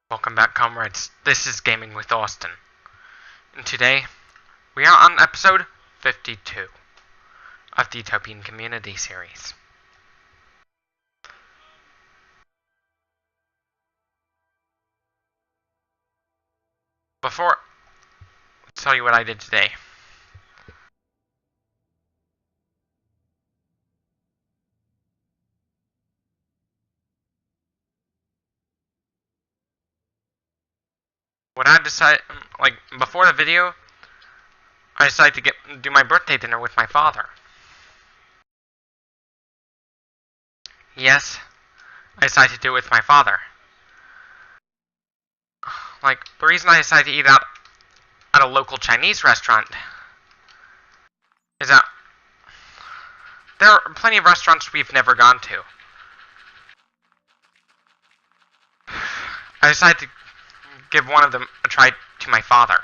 Welcome back, comrades. This is Gaming with Austin. And today, we are on episode 52 of the Utopian Community series. Let's tell you what I did today. What I decided, before the video, I decided to do my birthday dinner with my father. Yes, I decided to do it with my father. The reason I decided to eat out at a local Chinese restaurant is that there are plenty of restaurants we've never gone to. I decided to give one of them a try to my father.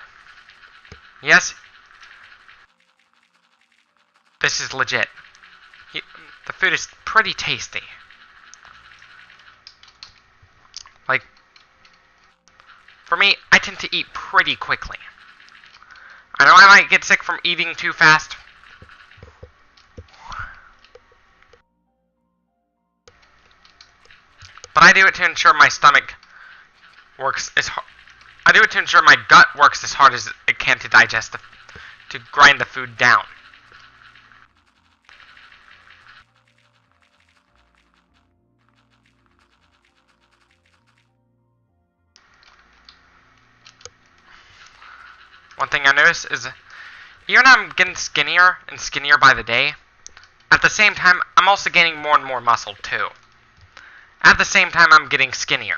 Yes, this is legit. The food is pretty tasty. For me, I tend to eat pretty quickly. I know I might get sick from eating too fast. But I do it to ensure my stomach works as hard. I do it to ensure my gut works as hard as it can to digest to grind the food down. One thing I noticed is, even though I'm getting skinnier and skinnier by the day, at the same time, I'm also gaining more and more muscle too. At the same time, I'm getting skinnier.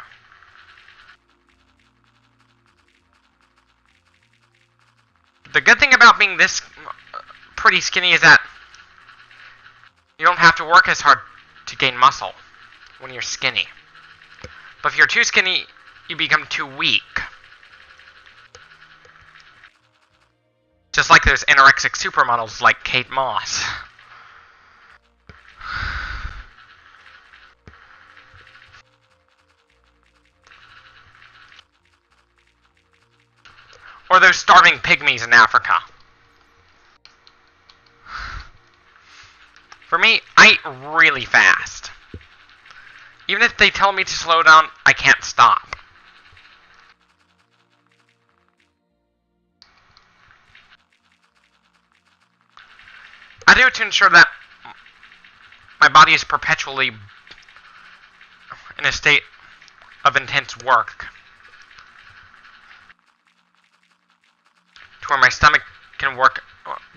The good thing about being this pretty skinny is that you don't have to work as hard to gain muscle when you're skinny. But if you're too skinny, you become too weak. Just like those anorexic supermodels like Kate Moss. Or those starving pygmies in Africa. For me, I eat really fast. Even if they tell me to slow down, I can't stop. I do it to ensure that my body is perpetually in a state of intense work, to where my stomach can work,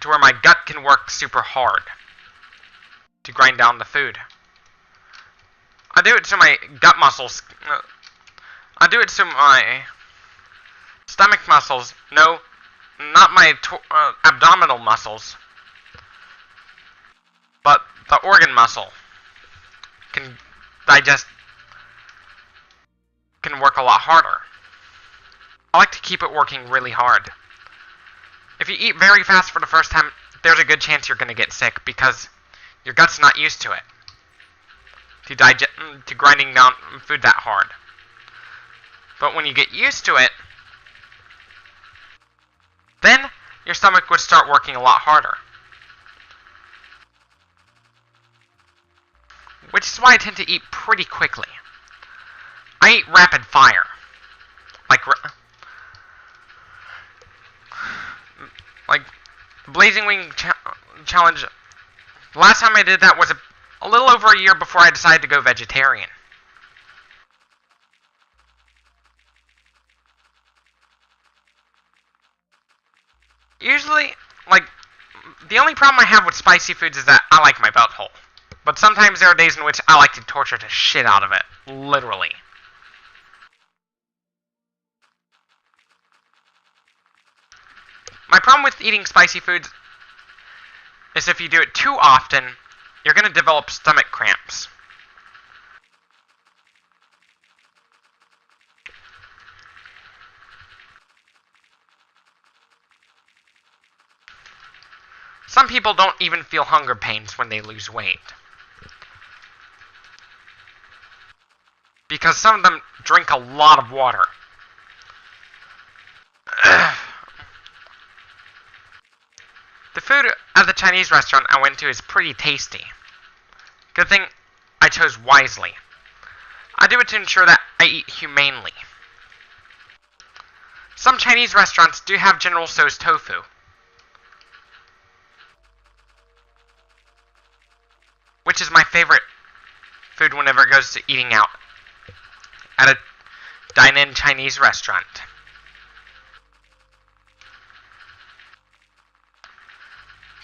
to where my gut can work super hard to grind down the food. I do it so my gut muscles, I do it so my stomach muscles, no, not my abdominal muscles, but the organ muscle can work a lot harder. I like to keep it working really hard. If you eat very fast for the first time, there's a good chance you're going to get sick because your gut's not used to it, to grinding down food that hard. But when you get used to it, then your stomach would start working a lot harder. Which is why I tend to eat pretty quickly. I eat rapid fire. Like Blazing Wing Challenge. The last time I did that was a little over a year before I decided to go vegetarian. Usually, the only problem I have with spicy foods is that I like my butthole. But sometimes there are days in which I like to torture the shit out of it. Literally. My problem with eating spicy foods is if you do it too often, you're going to develop stomach cramps. Some people don't even feel hunger pains when they lose weight. because some of them drink a lot of water. The food at the Chinese restaurant I went to is pretty tasty. Good thing I chose wisely. I do it to ensure that I eat humanely. Some Chinese restaurants do have General Tso's tofu, which is my favorite food whenever it goes to eating out at a dine-in Chinese restaurant.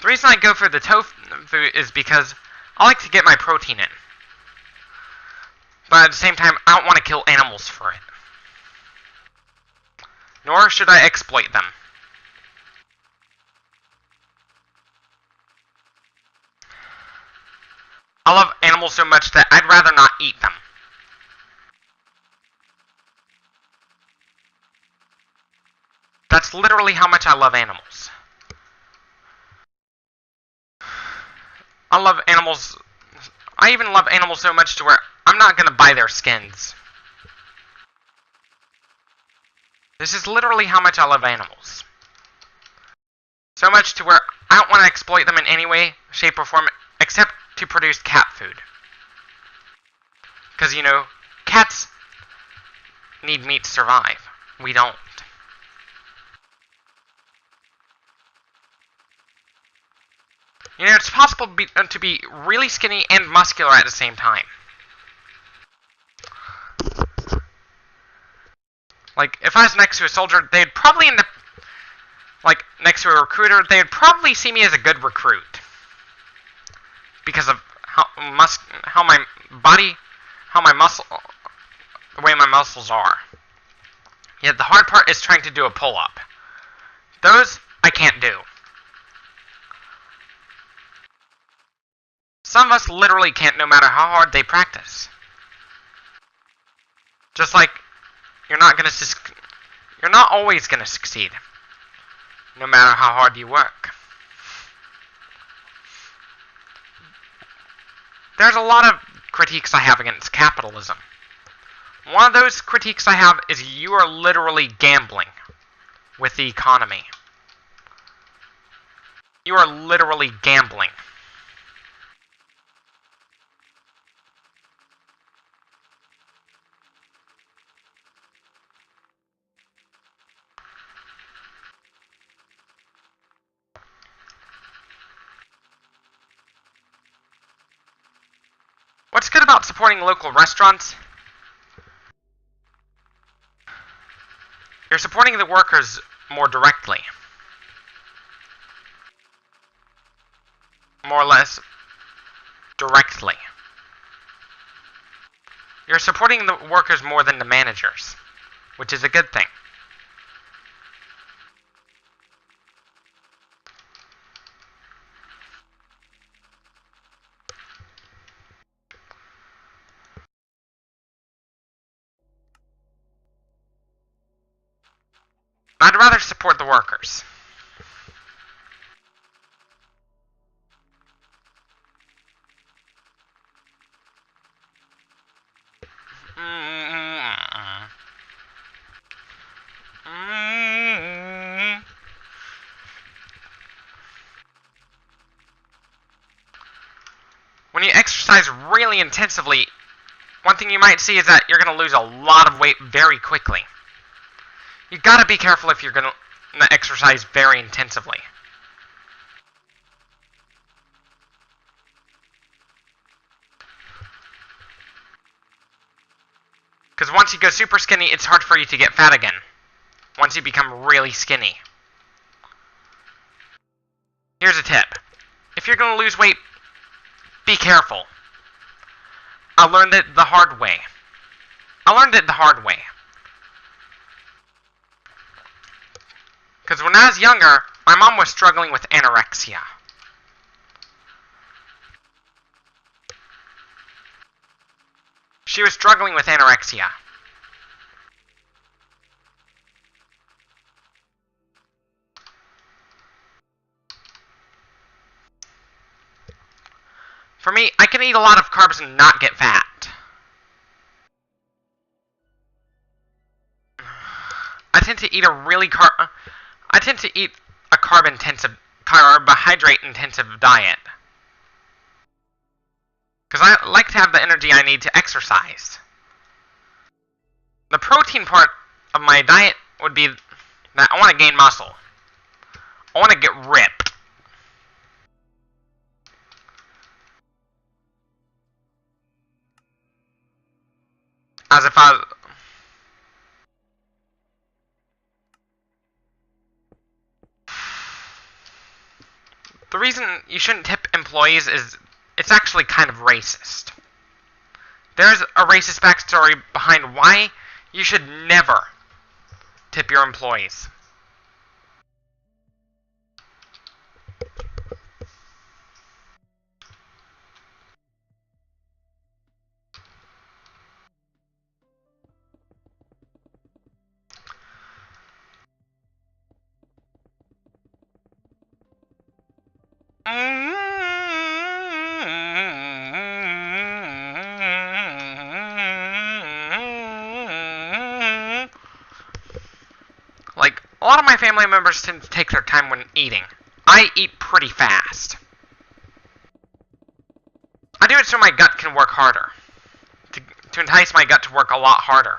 The reason I go for the tofu is because I like to get my protein in. But at the same time, I don't want to kill animals for it. Nor should I exploit them. I love animals so much that I'd rather not eat them. That's literally how much I love animals. I love animals. I even love animals so much to where I'm not going to buy their skins. This is literally how much I love animals. So much to where I don't want to exploit them in any way, shape, or form, except to produce cat food. Because, you know, cats need meat to survive. We don't. You know, it's possible to be really skinny and muscular at the same time. Like, if I was next to a soldier, they'd probably end up, like, next to a recruiter, they'd probably see me as a good recruit. Because of how my body, the way my muscles are. Yet the hard part is trying to do a pull-up. Those, I can't do. Some of us literally can't no matter how hard they practice. Just like, you're not always gonna succeed, no matter how hard you work. There's a lot of critiques I have against capitalism. One of those critiques I have is you are literally gambling with the economy. You are literally gambling. What's good about supporting local restaurants? You're supporting the workers more directly. More or less directly. You're supporting the workers more than the managers, which is a good thing. I'd rather support the workers. When you exercise really intensively, one thing you might see is that you're going to lose a lot of weight very quickly. You gotta be careful if you're gonna exercise very intensively. Because once you go super skinny, it's hard for you to get fat again. Once you become really skinny. Here's a tip. If you're gonna lose weight, be careful. I learned it the hard way. Because when I was younger, my mom was struggling with anorexia. She was struggling with anorexia. For me, I can eat a lot of carbs and not get fat. tend to eat a carbohydrate-intensive diet. Because I like to have the energy I need to exercise. The protein part of my diet would be that I want to gain muscle. I want to get ripped. As if I... The reason you shouldn't tip employees is it's actually kind of racist. There's a racist backstory behind why you should never tip your employees. Like, a lot of my family members tend to take their time when eating. I eat pretty fast. I do it so my gut can work harder. To entice my gut to work a lot harder.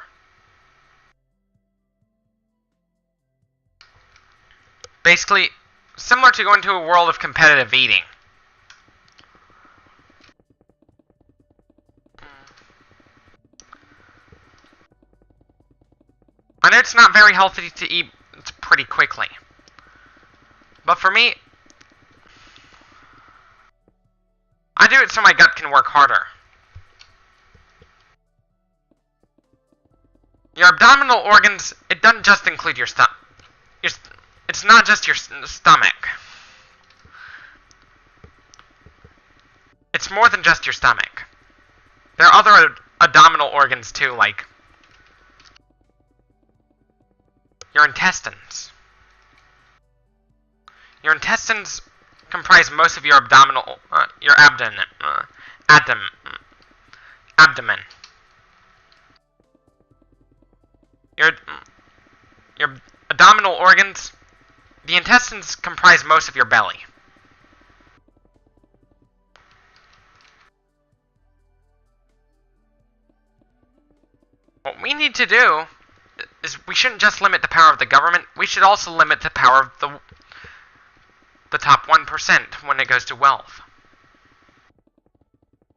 Basically, similar to going to a world of competitive eating. I know it's not very healthy to eat pretty quickly. But for me, I do it so my gut can work harder. Your abdominal organs, it doesn't just include your stomach. It's not just your stomach. It's more than just your stomach. There are other abdominal organs too, like your intestines. Your intestines comprise most of your your abdomen. Abdomen. Your abdominal organs, the intestines comprise most of your belly. What we need to do is we shouldn't just limit the power of the government, we should also limit the power of the top 1% when it goes to wealth.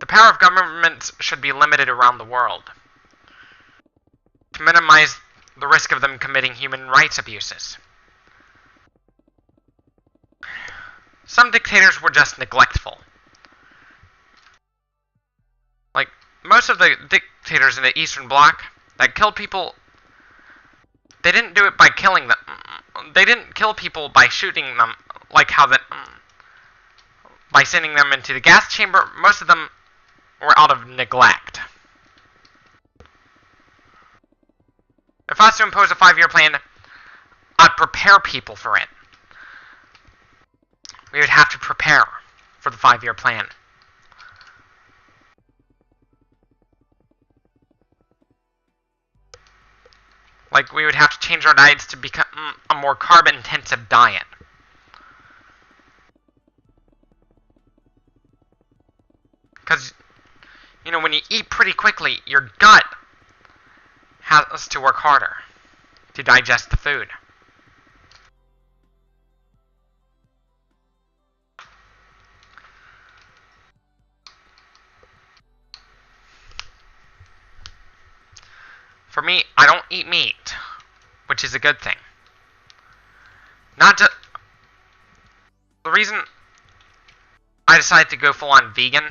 The power of governments should be limited around the world to minimize the risk of them committing human rights abuses. Some dictators were just neglectful. Like, most of the dictators in the Eastern Bloc that killed people, they didn't do it by killing them. They didn't kill people by shooting them, like how that, by sending them into the gas chamber. Most of them were out of neglect. If I was to impose a 5-year plan, I'd prepare people for it. We would have to prepare for the 5-year plan. Like, we would have to change our diets to become a more carbon-intensive diet. Because, you know, when you eat pretty quickly, your gut has to work harder to digest the food. For me, I don't eat meat, which is a good thing. Not just... The reason I decided to go full-on vegan,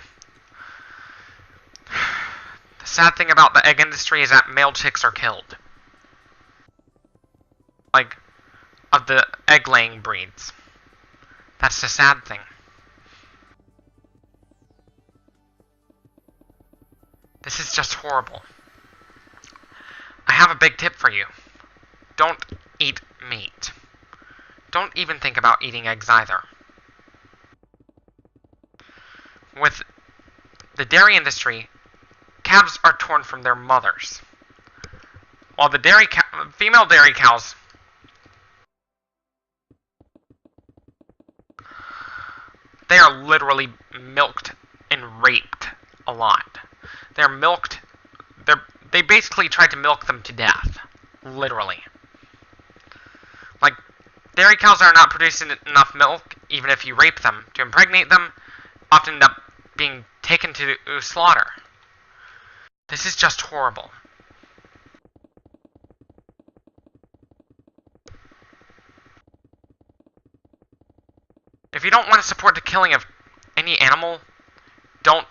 the sad thing about the egg industry is that male chicks are killed. Like, of the egg-laying breeds. That's the sad thing. This is just horrible. I have a big tip for you. Don't eat meat. Don't even think about eating eggs either. With the dairy industry, calves are torn from their mothers. While the female dairy cows they are literally milked and raped a lot. They're milked. They basically try to milk them to death. Literally. Like, dairy cows are not producing enough milk, even if you rape them to impregnate them, often end up being taken to slaughter. This is just horrible. If you don't want to support the killing of any animal, don't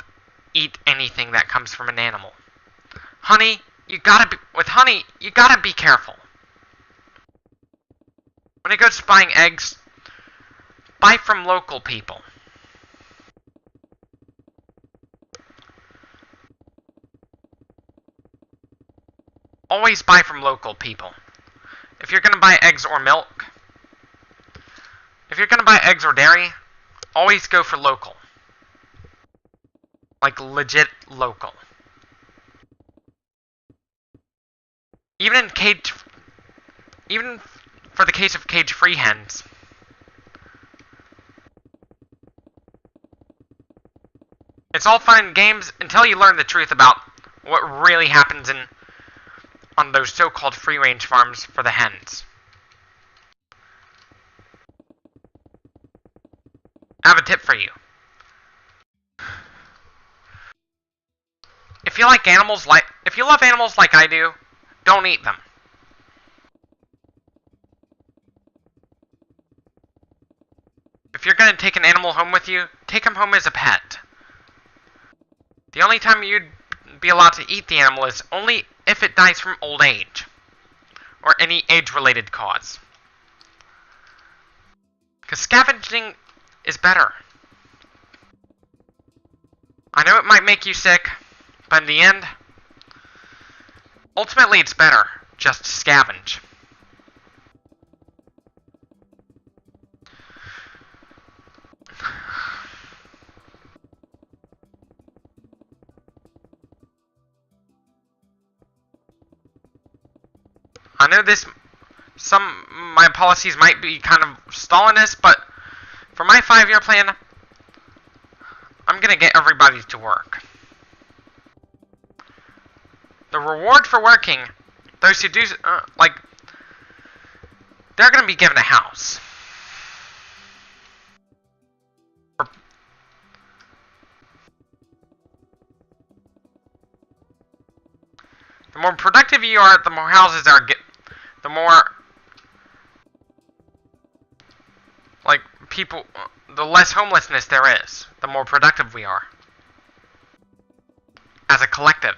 eat anything that comes from an animal. Honey, with honey, you gotta be careful. When it goes to buying eggs, buy from local people. Always buy from local people. If you're gonna buy eggs or milk, if you're gonna buy eggs or dairy, always go for local. Like legit local. Even for the case of cage-free hens. It's all fun and games until you learn the truth about what really happens on those so-called free-range farms for the hens. I have a tip for you. If you love animals like I do, don't eat them. If you're going to take an animal home with you, take him home as a pet. The only time you'd be allowed to eat the animal is only if it dies from old age, or any age-related cause. Because scavenging is better. I know it might make you sick, but in the end, ultimately it's better just to scavenge. I know my policies might be kind of Stalinist, but for my 5-year plan, I'm gonna get everybody to work. The reward for working, those who do, they're gonna be given a house. The more productive you are, the more houses the more, the less homelessness there is. The more productive we are. As a collective.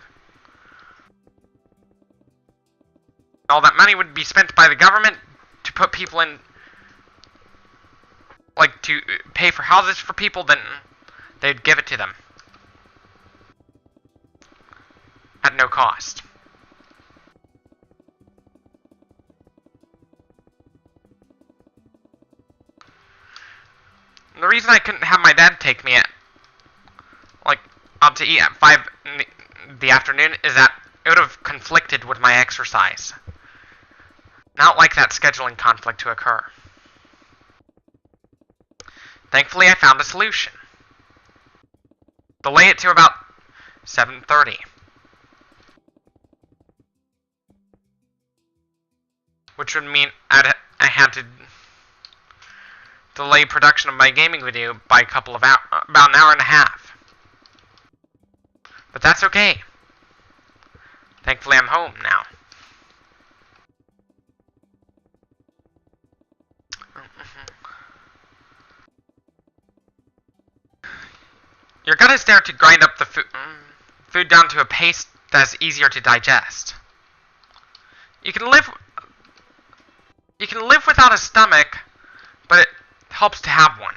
All that money would be spent by the government to put people in, to pay for houses for people, then they'd give it to them. At no cost. The reason I couldn't have my dad take me out to eat at 5 in the afternoon is that it would have conflicted with my exercise. Not like that scheduling conflict to occur. Thankfully, I found a solution. Delay it to about 7:30. Which would mean I had to delay production of my gaming video by about an hour and a half. But that's okay. Thankfully, I'm home now. Your gut is there to grind up the food down to a paste that's easier to digest. You can live without a stomach, but it helps to have one.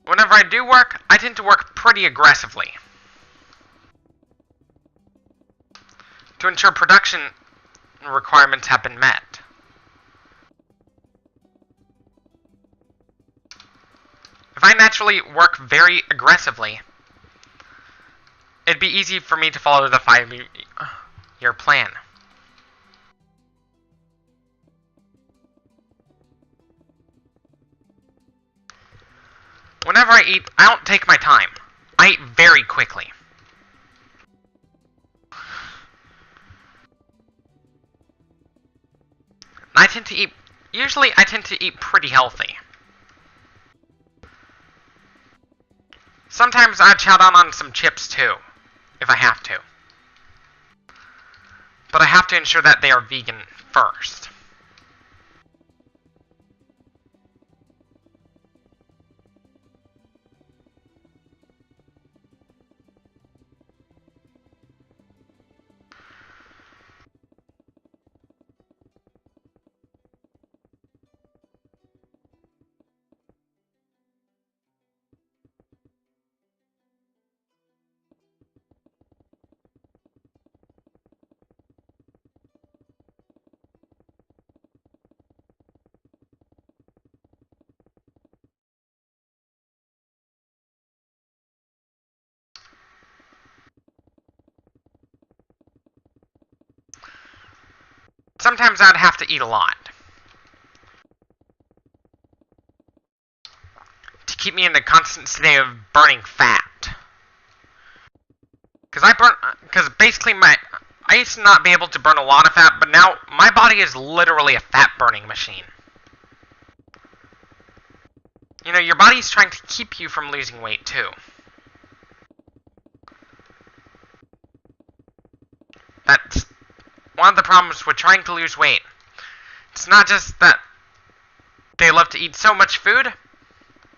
Whenever I do work, I tend to work pretty aggressively to ensure production requirements have been met. naturally work very aggressively, it'd be easy for me to follow the 5-year plan. Whenever I eat, I don't take my time. I eat very quickly. Usually I tend to eat pretty healthy. Sometimes I chow down on some chips too, if I have to. But I have to ensure that they are vegan first. Sometimes I'd have to eat a lot to keep me in the constant state of burning fat. Because basically I used to not be able to burn a lot of fat, but now my body is literally a fat burning machine. You know, your body's trying to keep you from losing weight too. That's one of the problems with trying to lose weight. It's not just that they love to eat so much food,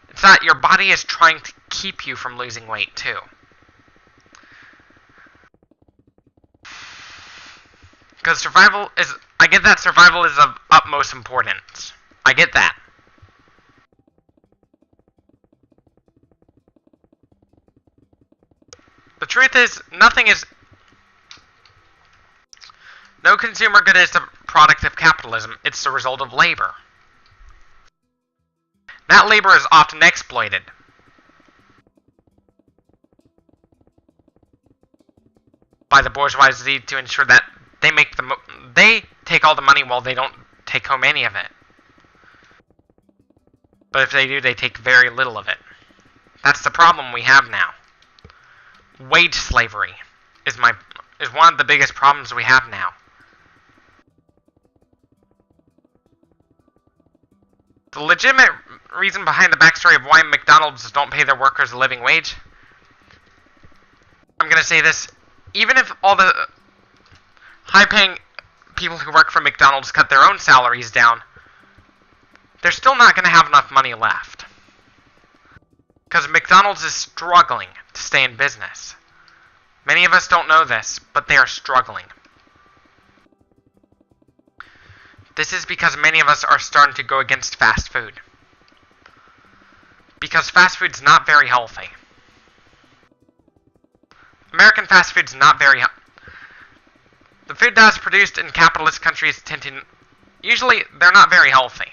it's that your body is trying to keep you from losing weight too. Because I get that survival is of utmost importance. I get that. The truth is, no consumer good is the product of capitalism, it's the result of labor. That labor is often exploited. By the bourgeoisie to ensure that they take all the money while they don't take home any of it. But if they do, they take very little of it. That's the problem we have now. Wage slavery is one of the biggest problems we have now. The legitimate reason behind the backstory of why McDonald's don't pay their workers a living wage, I'm going to say this, even if all the high-paying people who work for McDonald's cut their own salaries down, they're still not going to have enough money left. Because McDonald's is struggling to stay in business. Many of us don't know this, but they are struggling. This is because many of us are starting to go against fast food. Because fast food's not very healthy. American fast food's not very healthy. The food that is produced in capitalist countries usually they're not very healthy.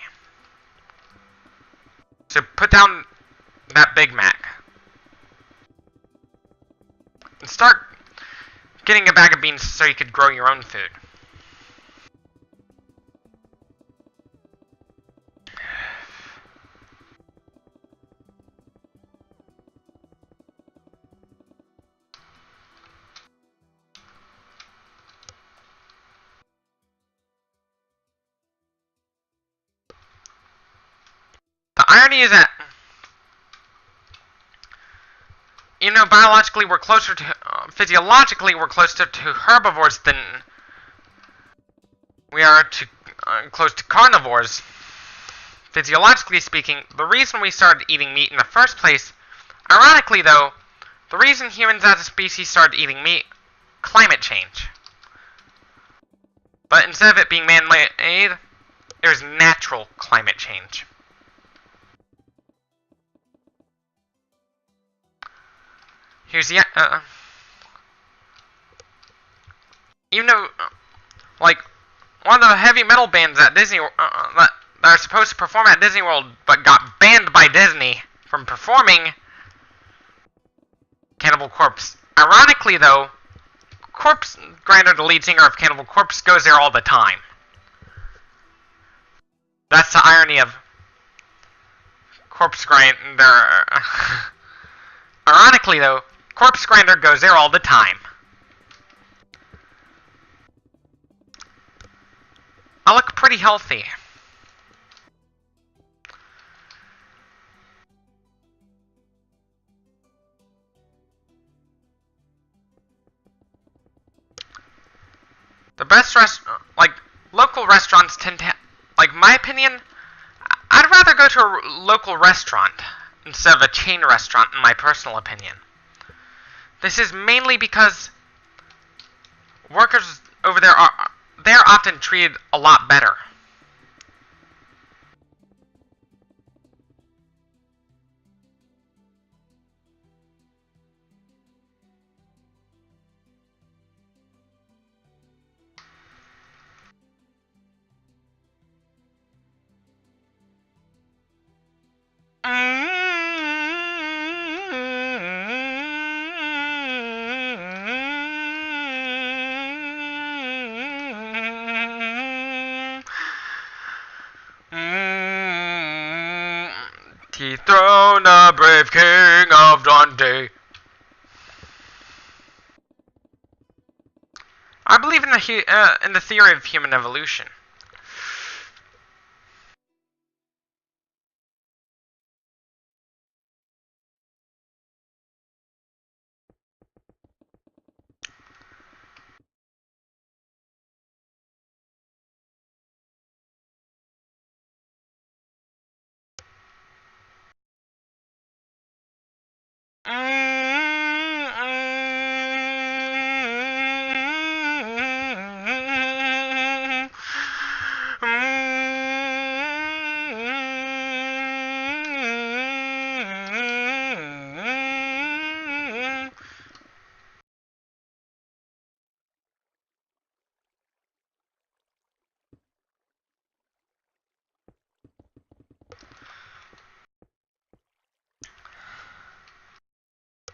So put down that Big Mac. And start getting a bag of beans so you could grow your own food. The irony is that, biologically physiologically we're closer to herbivores than we are close to carnivores. Physiologically speaking, the reason we started eating meat in the first place, ironically though, the reason humans as a species started eating meat, climate change. But instead of it being man-made, it was natural climate change. Here's the, even though, one of the heavy metal bands at Disney, that are supposed to perform at Disney World, but got banned by Disney from performing Cannibal Corpse. Ironically, though, Corpse Grinder, the lead singer of Cannibal Corpse, goes there all the time. That's the irony of Corpse Grinder. Ironically, though, Corpse Grinder goes there all the time. I look pretty healthy. The best local restaurants tend to, my opinion, I'd rather go to a local restaurant instead of a chain restaurant, in my personal opinion. This is mainly because workers over there they're often treated a lot better. Dethrone the brave king of Dundee. I believe in the theory of human evolution.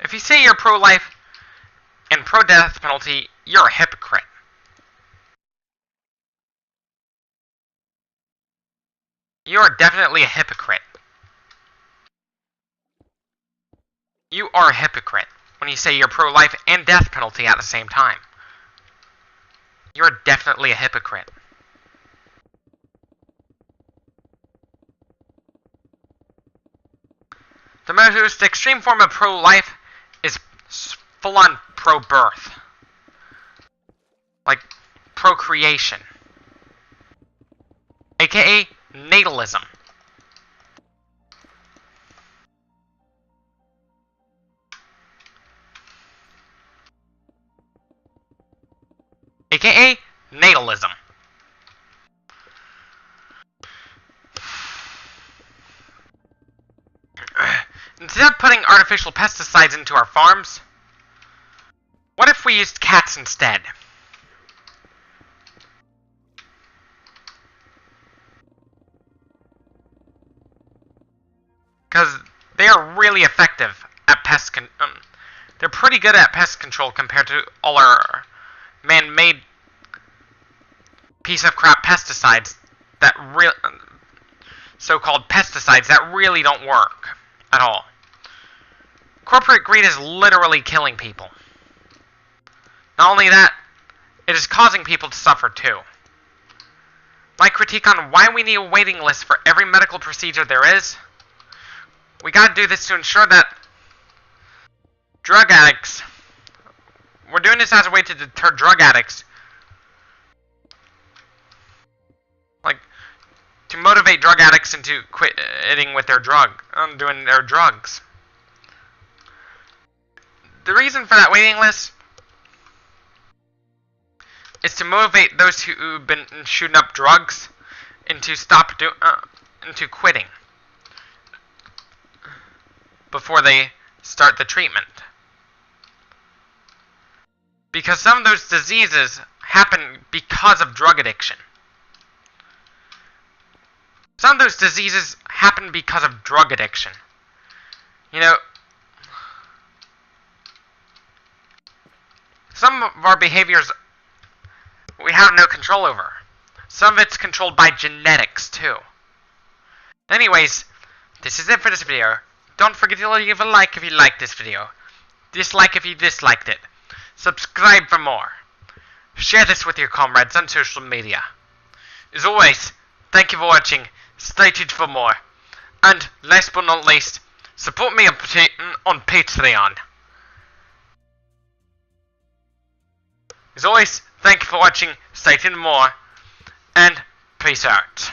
If you say you're pro-life and pro-death penalty, you're a hypocrite. You are definitely a hypocrite. You are a hypocrite when you say you're pro-life and death penalty at the same time. You're definitely a hypocrite. The most extreme form of pro-life is full-on pro-birth. Like procreation. AKA natalism. AKA natalism. Instead of putting artificial pesticides into our farms, what if we used cats instead? Because they are really effective at they're pretty good at pest control compared to all our man-made piece of crap pesticides that so-called pesticides that really don't work at all. Corporate greed is literally killing people. Not only that, it is causing people to suffer too. My critique on why we need a waiting list for every medical procedure there is, we gotta do this to ensure that drug addicts, we're doing this as a way to deter drug addicts. Like, to motivate drug addicts into quitting with their doing their drugs. The reason for that waiting list is to motivate those who've been shooting up drugs into into quitting before they start the treatment. Because some of those diseases happen because of drug addiction. Some of those diseases happen because of drug addiction. You know, some of our behaviors we have no control over. Some of it's controlled by genetics, too. Anyways, this is it for this video. Don't forget to leave a like if you liked this video. Dislike if you disliked it. Subscribe for more. Share this with your comrades on social media. As always, thank you for watching. Stay tuned for more. And last but not least, support me on Patreon. As always, thank you for watching. Stay tuned for more. And peace out.